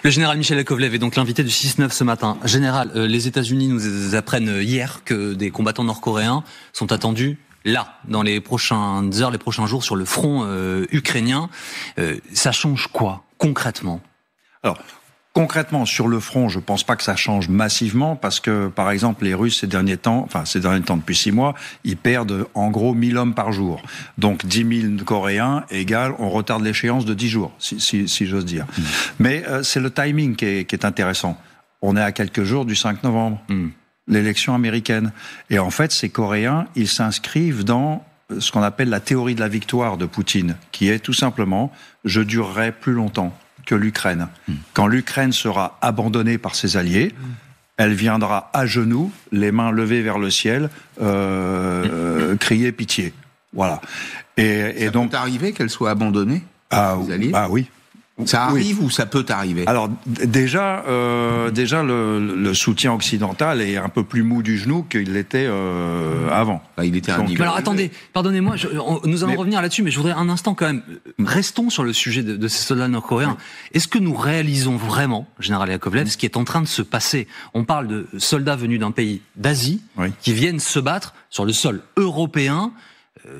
Le général Michel Yakovlev est donc l'invité du 6-9 ce matin. Général, les États-Unis nous apprennent hier que des combattants nord-coréens sont attendus là, dans les prochaines heures, les prochains jours, sur le front ukrainien. Ça change quoi, concrètement ? Alors, concrètement, sur le front, je pense pas que ça change massivement, parce que, par exemple, les Russes, ces derniers temps, depuis 6 mois, ils perdent en gros 1000 hommes par jour. Donc 10 000 Coréens égale, on retarde l'échéance de 10 jours, si j'ose dire. Mais c'est le timing qui est intéressant. On est à quelques jours du 5 novembre, l'élection américaine. Et en fait, ces Coréens, ils s'inscrivent dans ce qu'on appelle la théorie de la victoire de Poutine, qui est tout simplement « je durerai plus longtemps » que l'Ukraine. Quand l'Ukraine sera abandonnée par ses alliés, elle viendra à genoux, les mains levées vers le ciel, crier pitié. Voilà. Et ça donc, peut arriver qu'elle soit abandonnée, les alliés ? Oui. Ça arrive ou ça peut arriver ? Alors déjà le soutien occidental est un peu plus mou du genou qu'il l'était avant. Il était un niveau. Alors attendez, pardonnez-moi, nous allons revenir là-dessus, mais je voudrais un instant quand même, restons sur le sujet de ces soldats nord-coréens. Est-ce que nous réalisons vraiment, général Yakovlev, ce qui est en train de se passer ? On parle de soldats venus d'un pays d'Asie qui viennent se battre sur le sol européen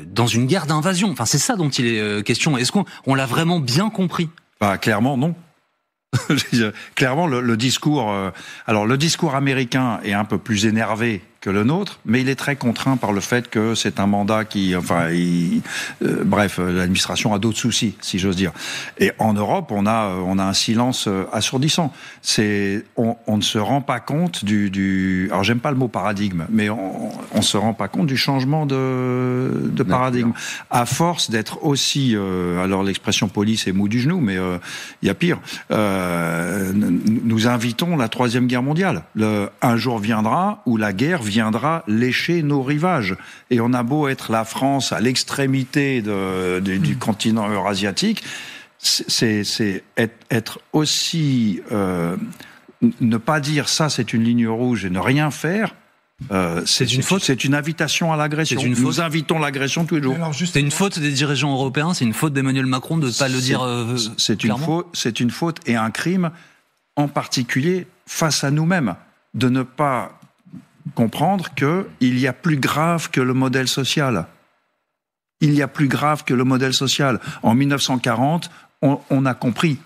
dans une guerre d'invasion. Enfin, c'est ça dont il est question. Est-ce qu'on l'a vraiment bien compris ? Clairement, non. Clairement, le discours... alors, le discours américain est un peu plus énervé que le nôtre, mais il est très contraint par le fait que c'est un mandat qui... bref, l'administration a d'autres soucis, si j'ose dire. Et en Europe, on a un silence assourdissant. On ne se rend pas compte alors, j'aime pas le mot paradigme, mais on se rend pas compte du changement de paradigme. À force d'être aussi... alors, l'expression polie, c'est mou du genou, mais il y a pire. Nous invitons la Troisième Guerre mondiale. Un jour viendra où la guerre viendra lécher nos rivages. Et on a beau être la France à l'extrémité du continent eurasiatique, c'est être aussi... ne pas dire ça, c'est une ligne rouge et ne rien faire, c'est une faute. C'est une invitation à l'agression. Nous invitons l'agression tous les jours. C'est une faute des dirigeants européens, c'est une faute d'Emmanuel Macron de ne pas le dire clairement. C'est une faute et un crime, en particulier face à nous-mêmes, de ne pas comprendre qu'il y a plus grave que le modèle social. Il y a plus grave que le modèle social. En 1940, on a compris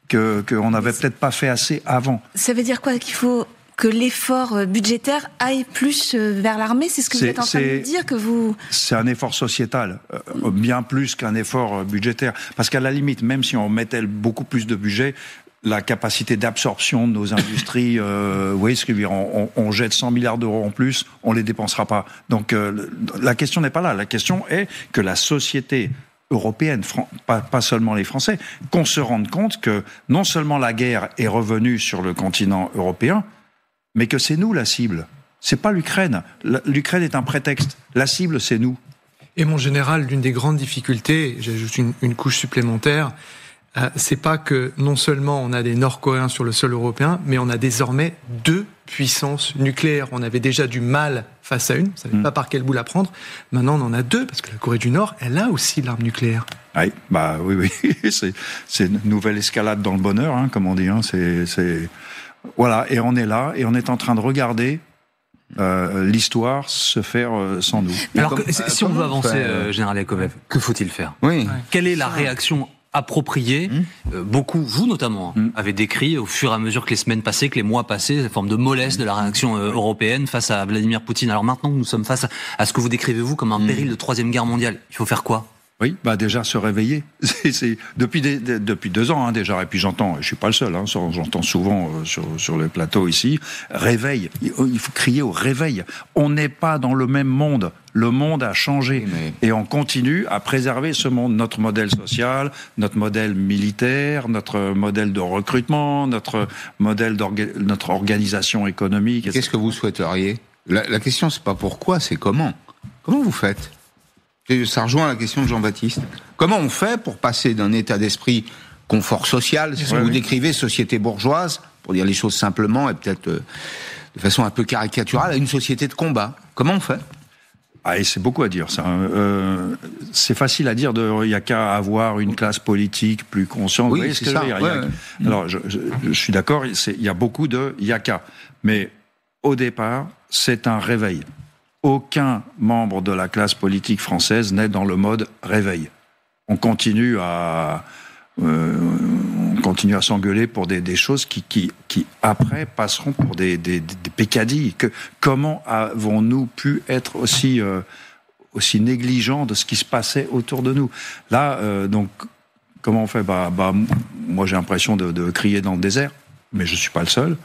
qu'on n'avait peut-être pas fait assez avant. Ça veut dire quoi ? Qu'il faut que l'effort budgétaire aille plus vers l'armée ? C'est ce que vous êtes en train de nous dire, que vous... C'est un effort sociétal, bien plus qu'un effort budgétaire. Parce qu'à la limite, même si on mettait beaucoup plus de budget, la capacité d'absorption de nos industries, vous voyez ce que je veux dire, on jette 100 milliards d'euros en plus, on les dépensera pas. Donc la question n'est pas là. La question est que la société européenne, pas seulement les Français, qu'on se rende compte que non seulement la guerre est revenue sur le continent européen, mais que c'est nous la cible. C'est pas l'Ukraine. L'Ukraine est un prétexte. La cible, c'est nous. Et mon général, l'une des grandes difficultés, j'ajoute une couche supplémentaire, c'est pas que non seulement on a des Nord-Coréens sur le sol européen, mais on a désormais 2 puissances nucléaires. On avait déjà du mal face à une, on ne savait pas par quel bout la prendre. Maintenant, on en a 2, parce que la Corée du Nord, elle a aussi l'arme nucléaire. Oui. C'est une nouvelle escalade dans le bonheur, hein, comme on dit. Hein. Voilà, et on est là, et on est en train de regarder l'histoire se faire sans nous. Alors, si on veut avancer, général Yakovlev, que faut-il faire ? Quelle est la réaction appropriée? Beaucoup, vous notamment, avez décrit au fur et à mesure que les semaines passaient, que les mois passaient, cette forme de mollesse de la réaction européenne face à Vladimir Poutine. Alors maintenant que nous sommes face à ce que vous décrivez, vous, comme un péril de Troisième Guerre mondiale, il faut faire quoi? Oui, déjà se réveiller. C'est depuis 2 ans, hein, déjà. Et puis je suis pas le seul, hein, j'entends souvent sur les plateaux ici, réveil. Il faut crier au réveil. On n'est pas dans le même monde. Le monde a changé. Et on continue à préserver ce monde, notre modèle social, notre modèle militaire, notre modèle de recrutement, notre modèle notre organisation économique. Etc. Qu'est-ce que vous souhaiteriez? La question, c'est pas pourquoi, c'est comment. Comment vous faites? Ça rejoint la question de Jean-Baptiste. Comment on fait pour passer d'un état d'esprit confort social, c'est ce que vous décrivez, société bourgeoise, pour dire les choses simplement et peut-être de façon un peu caricaturale, à une société de combat? Comment on fait? Et c'est beaucoup à dire, ça. C'est facile à dire, il n'y a qu'à avoir une classe politique plus consciente. Oui, c'est ça. Alors, je suis d'accord, il y a beaucoup de « il n'y a qu'à ». Mais au départ, c'est un réveil. Aucun membre de la classe politique française n'est dans le mode réveil. On continue à s'engueuler pour des choses qui après passeront pour des pécadilles. Comment avons-nous pu être aussi négligents de ce qui se passait autour de nous? Là, donc, comment on fait? Moi, j'ai l'impression de crier dans le désert, mais je suis pas le seul.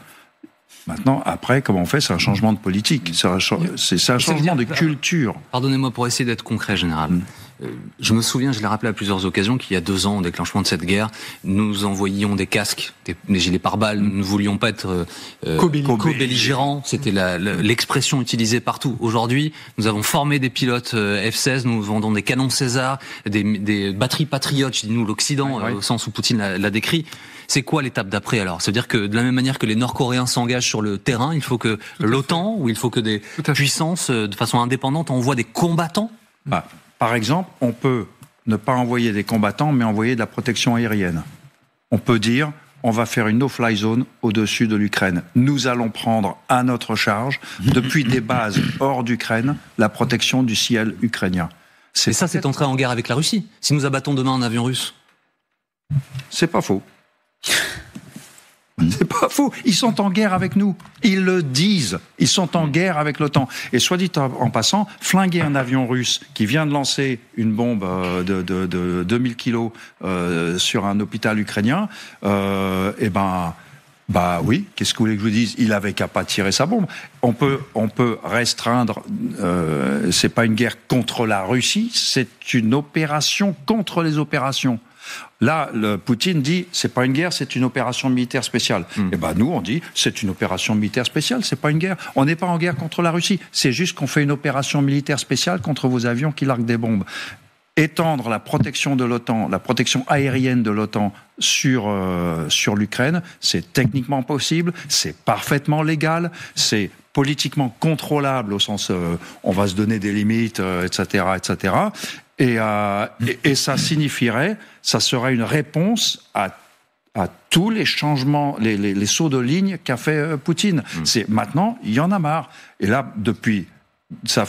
Maintenant, après, comment on fait? C'est un changement de politique. C'est un changement de culture. Pardonnez-moi pour essayer d'être concret, général. Je me souviens, je l'ai rappelé à plusieurs occasions, qu'il y a 2 ans, au déclenchement de cette guerre, nous envoyions des casques, des gilets pare-balles. Nous ne voulions pas être co-belligérants. C'était l'expression utilisée partout. Aujourd'hui, nous avons formé des pilotes F-16, nous vendons des canons César, des batteries patriotes, je dis nous l'Occident, au sens où Poutine l'a décrit. C'est quoi l'étape d'après alors? Ça veut dire que de la même manière que les Nord-Coréens s'engagent sur le terrain, il faut que l'OTAN, ou il faut que des puissances, de façon indépendante, envoient des combattants? Par exemple, on peut ne pas envoyer des combattants, mais envoyer de la protection aérienne. On peut dire, on va faire une no-fly zone au-dessus de l'Ukraine. Nous allons prendre à notre charge, depuis des bases hors d'Ukraine, la protection du ciel ukrainien. Et ça, c'est entrer en guerre avec la Russie. Si nous abattons demain un avion russe. C'est pas faux. C'est pas faux. Ils sont en guerre avec nous. Ils le disent. Ils sont en guerre avec l'OTAN. Et soit dit en passant, flinguer un avion russe qui vient de lancer une bombe de 2000 kilos sur un hôpital ukrainien, oui, qu'est-ce que vous voulez que je vous dise? Il avait qu'à pas tirer sa bombe. On peut restreindre. C'est pas une guerre contre la Russie, c'est une opération contre les opérations. Là, Poutine dit, c'est pas une guerre, c'est une opération militaire spéciale. Et nous, on dit, c'est une opération militaire spéciale, c'est pas une guerre. On n'est pas en guerre contre la Russie. C'est juste qu'on fait une opération militaire spéciale contre vos avions qui larguent des bombes. Étendre la protection de l'OTAN, la protection aérienne de l'OTAN sur l'Ukraine, c'est techniquement possible, c'est parfaitement légal, c'est politiquement contrôlable au sens on va se donner des limites, etc., etc. Et ça signifierait, ça serait une réponse à tous les changements, les sauts de ligne qu'a fait Poutine. C'est maintenant, il y en a marre. Et là, depuis,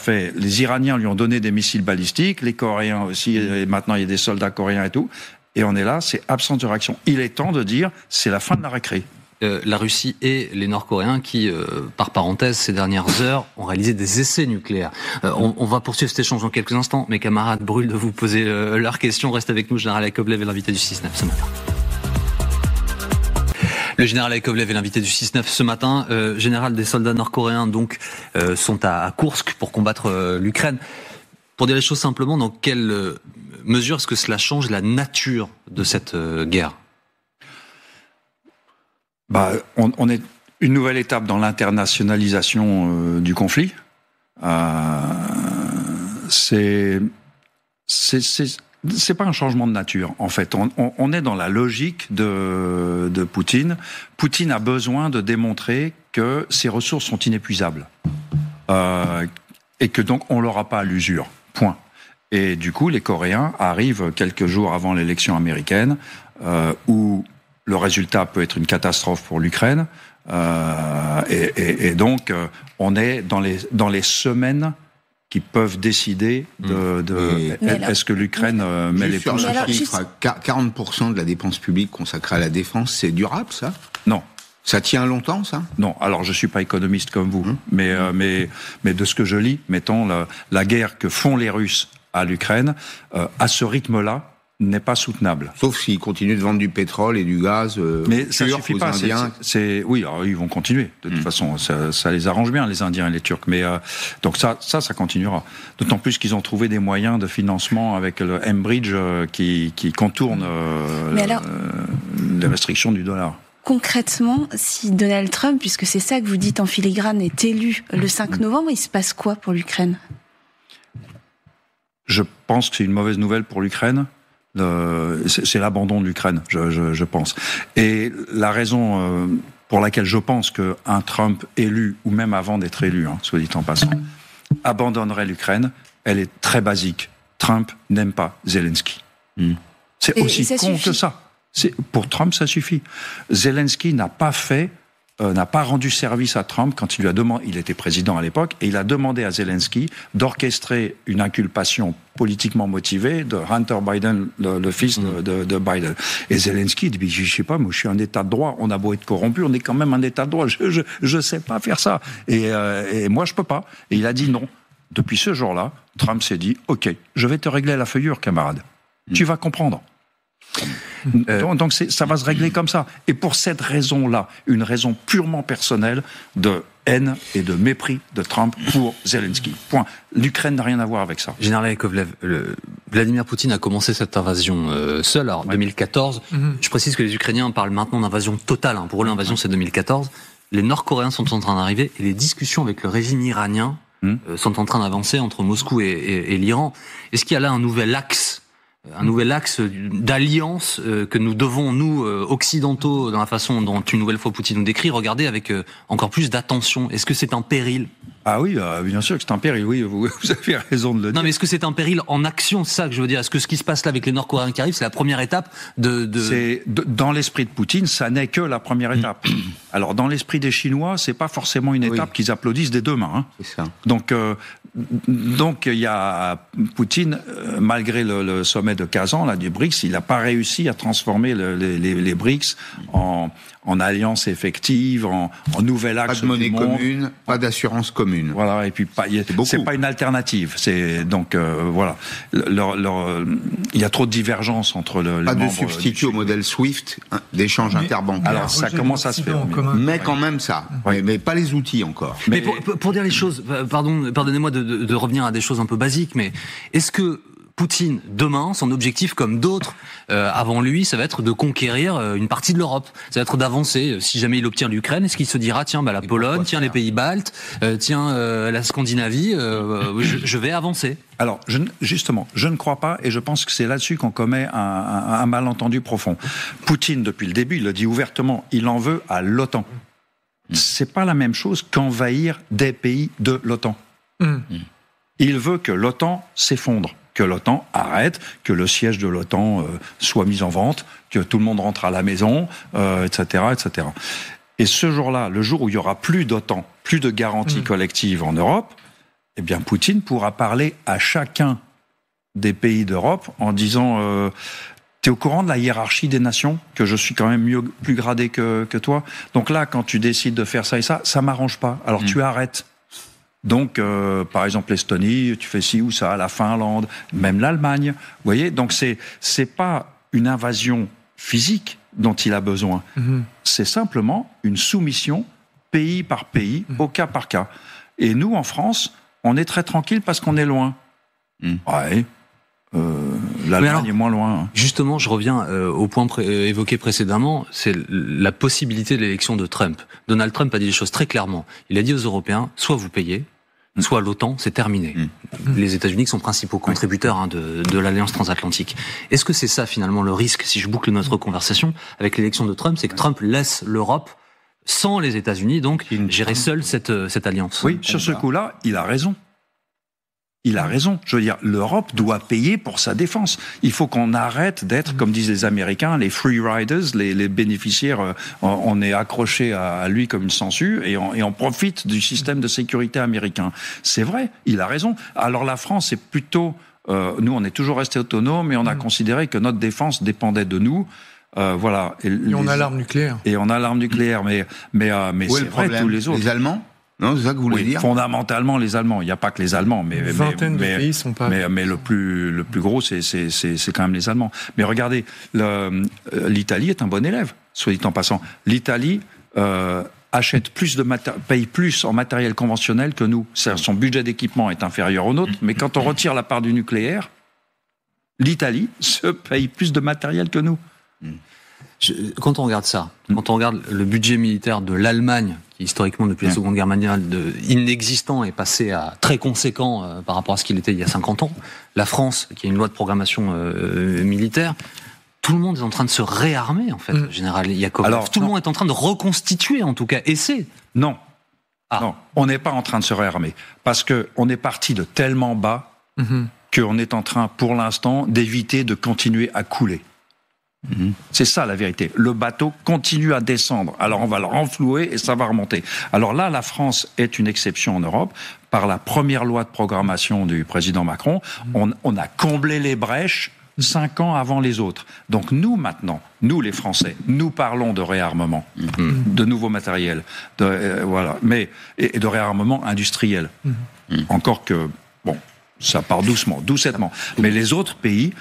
les Iraniens lui ont donné des missiles balistiques, les Coréens aussi, et maintenant il y a des soldats coréens et tout. Et on est là, c'est absence de réaction. Il est temps de dire, c'est la fin de la récré. La Russie et les Nord-Coréens qui, par parenthèse, ces dernières heures, ont réalisé des essais nucléaires. On va poursuivre cet échange dans quelques instants. Mes camarades brûlent de vous poser leurs questions. Reste avec nous, Général Yakovlev est l'invité du 6-9 ce matin. Le général Yakovlev est l'invité du 6-9 ce matin. Général, des soldats nord-coréens donc sont à Koursk pour combattre l'Ukraine. Pour dire les choses simplement, dans quelle mesure est-ce que cela change la nature de cette guerre ? On est une nouvelle étape dans l'internationalisation du conflit. C'est pas un changement de nature, en fait. On est dans la logique de Poutine. Poutine a besoin de démontrer que ses ressources sont inépuisables. Et que donc on l'aura pas à l'usure. Point. Et du coup, les Coréens arrivent quelques jours avant l'élection américaine, où le résultat peut être une catastrophe pour l'Ukraine. Et donc, on est dans les semaines qui peuvent décider est-ce que l'Ukraine met les points sur le chiffre, 40% de la dépense publique consacrée à la défense, c'est durable, ça? Non. Ça tient longtemps, ça? Non. Alors, je suis pas économiste comme vous, mais de ce que je lis, mettons la guerre que font les Russes à l'Ukraine, à ce rythme-là, n'est pas soutenable. Sauf s'ils continuent de vendre du pétrole et du gaz mais ça suffit aux pas. Indiens. Oui, alors ils vont continuer. De toute façon, ça les arrange bien, les Indiens et les Turcs. Mais donc ça continuera. D'autant plus qu'ils ont trouvé des moyens de financement avec le M-Bridge qui contourne les restrictions du dollar. Concrètement, si Donald Trump, puisque c'est ça que vous dites en filigrane, est élu le 5 novembre, il se passe quoi pour l'Ukraine ? Je pense que c'est une mauvaise nouvelle pour l'Ukraine. C'est l'abandon de l'Ukraine, je pense. Et la raison pour laquelle je pense qu'un Trump élu, ou même avant d'être élu, soit dit en passant, abandonnerait l'Ukraine, elle est très basique. Trump n'aime pas Zelensky. C'est aussi con que ça. Pour Trump, ça suffit. Zelensky n'a pas rendu service à Trump quand il lui a demandé, il était président à l'époque, et il a demandé à Zelensky d'orchestrer une inculpation politiquement motivée de Hunter Biden, le fils de Biden. Et Zelensky dit, je sais pas, moi je suis un État de droit, on a beau être corrompu, on est quand même un État de droit, je sais pas faire ça. Et moi je peux pas. Et il a dit non. Depuis ce jour-là, Trump s'est dit, ok, je vais te régler la feuillure, camarade. Tu vas comprendre. Donc ça va se régler comme ça. Et pour cette raison-là, une raison purement personnelle de haine et de mépris de Trump pour Zelensky. Point. L'Ukraine n'a rien à voir avec ça. Général Yakovlev, Vladimir Poutine a commencé cette invasion seul, en 2014. Je précise que les Ukrainiens parlent maintenant d'invasion totale. Pour eux, l'invasion, c'est 2014. Les Nord-Coréens sont en train d'arriver et les discussions avec le régime iranien sont en train d'avancer entre Moscou et l'Iran. Est-ce qu'il y a là un nouvel axe d'alliance que nous devons, nous, occidentaux, dans la façon dont une nouvelle fois Poutine nous décrit, regarder avec encore plus d'attention? Est-ce que c'est un péril? Ah oui, bien sûr que c'est un péril, oui, vous avez raison de le dire. Non, mais est-ce que c'est un péril en action? C'est ça que je veux dire. Est-ce que ce qui se passe là avec les Nord-Coréens qui arrivent, c'est la première étape dans l'esprit de Poutine, ça n'est que la première étape. Alors, dans l'esprit des Chinois, c'est pas forcément une étape qu'ils applaudissent des deux mains. C'est ça. Donc, il y a Poutine, malgré le sommet de Kazan, là, du BRICS, il n'a pas réussi à transformer les BRICS en alliance effective, en nouvel axe du monde. Pas de monnaie commune, pas d'assurance commune. Voilà, et puis c'est pas une alternative. C'est donc voilà, il y a trop de divergences entre les pas membres de substitut au modèle SWIFT d'échange interbancaire. Alors ça commence à se faire, mais quand même ça. Mais pas les outils encore. Mais pour dire les choses, pardonnez-moi de revenir à des choses un peu basiques, mais est-ce que Poutine, demain, son objectif, comme d'autres avant lui, ça va être de conquérir une partie de l'Europe. Ça va être d'avancer. Si jamais il obtient l'Ukraine, est-ce qu'il se dira, tiens, la Pologne, tiens, les pays baltes, tiens, la Scandinavie, je vais avancer? Alors, justement, je ne crois pas, et je pense que c'est là-dessus qu'on commet un malentendu profond. Poutine, depuis le début, il le dit ouvertement, il en veut à l'OTAN. C'est pas la même chose qu'envahir des pays de l'OTAN. Il veut que l'OTAN s'effondre, que l'OTAN arrête, que le siège de l'OTAN soit mis en vente, que tout le monde rentre à la maison, etc., etc. Et ce jour-là, le jour où il y aura plus d'OTAN, plus de garanties collectives en Europe, eh bien, Poutine pourra parler à chacun des pays d'Europe en disant t'es au courant de la hiérarchie des nations, que je suis quand même plus gradé que toi. Donc là, quand tu décides de faire ça et ça m'arrange pas. Alors tu arrêtes. Donc, par exemple, l'Estonie, tu fais ci ou ça, la Finlande, même l'Allemagne. Vous voyez, donc c'est pas une invasion physique dont il a besoin. C'est simplement une soumission pays par pays, au cas par cas. Et nous, en France, on est très tranquille parce qu'on est loin. Ouais. L'Allemagne est moins loin. Justement, je reviens au point évoqué précédemment, c'est la possibilité de l'élection de Trump. Donald Trump a dit les choses très clairement. Il a dit aux Européens, soit vous payez, soit l'OTAN, c'est terminé. Les États-Unis sont principaux contributeurs de l'Alliance transatlantique. Est-ce que c'est ça finalement le risque, si je boucle notre conversation avec l'élection de Trump, c'est que Trump laisse l'Europe sans les États-Unis, donc gérer seul cette alliance? Oui, sur ce coup-là, il a raison. Il a raison. Je veux dire, l'Europe doit payer pour sa défense. Il faut qu'on arrête d'être, comme disent les Américains, les free riders, les bénéficiaires. On est accroché à lui comme une sangsue et on profite du système de sécurité américain. C'est vrai, il a raison. Alors la France est plutôt... nous, on est toujours resté autonome et on a considéré que notre défense dépendait de nous. Voilà. Et on a l'arme nucléaire. Et on a l'arme nucléaire, mais c'est vrai, tous les autres. Les Allemands ? Non, c'est ça que vous voulez dire? Fondamentalement, les Allemands. Il n'y a pas que les Allemands, mais une vingtaine de pays sont pas. Mais le plus gros, c'est quand même les Allemands. Mais regardez, l'Italie est un bon élève, soit dit en passant. L'Italie achète paye plus en matériel conventionnel que nous. Son budget d'équipement est inférieur au nôtre, mais quand on retire la part du nucléaire, l'Italie se paye plus de matériel que nous. Quand on regarde ça, quand on regarde le budget militaire de l'Allemagne, qui historiquement depuis la Seconde Guerre mondiale inexistant est passé à très conséquent par rapport à ce qu'il était il y a 50 ans, la France, qui a une loi de programmation militaire, tout le monde est en train de se réarmer en fait, général Yakovlev. Alors tout le monde est en train de reconstituer en tout cas, et c'est... Non. Non, on n'est pas en train de se réarmer. Parce qu'on est parti de tellement bas qu'on est en train, pour l'instant, d'éviter de continuer à couler. C'est ça la vérité. Le bateau continue à descendre. Alors on va le renflouer et ça va remonter. Alors là, la France est une exception en Europe. Par la première loi de programmation du président Macron, on a comblé les brèches 5 ans avant les autres. Donc nous maintenant, nous les Français, nous parlons de réarmement, de nouveaux matériels, voilà, mais et de réarmement industriel. Encore que ça part doucettement. Mais les autres pays,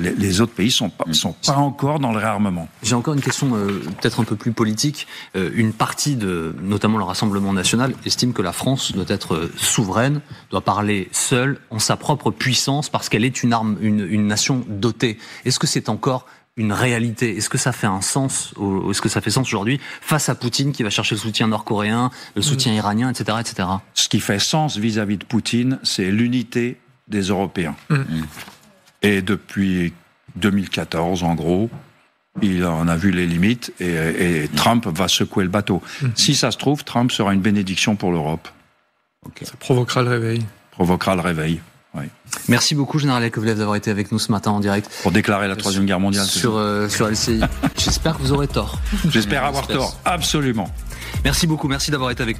les autres pays sont pas encore dans le réarmement. J'ai encore une question peut-être un peu plus politique. Une partie notamment le Rassemblement national, estime que la France doit être souveraine, doit parler seule en sa propre puissance parce qu'elle est une nation dotée. Est-ce que c'est encore une réalité? Est-ce que ça fait un sens, est-ce que ça fait sens aujourd'hui face à Poutine qui va chercher le soutien nord-coréen, le soutien iranien, etc., etc. Ce qui fait sens vis-à-vis de Poutine, c'est l'unité des Européens. Et depuis 2014, en gros, il en a vu les limites et Trump va secouer le bateau. Si ça se trouve, Trump sera une bénédiction pour l'Europe. Ça provoquera le réveil. Oui. Merci beaucoup, Général Yakovlev, d'avoir été avec nous ce matin en direct. Pour déclarer la Troisième Guerre mondiale. Sur LCI. J'espère que vous aurez tort. J'espère avoir tort, absolument. Merci beaucoup, merci d'avoir été avec nous.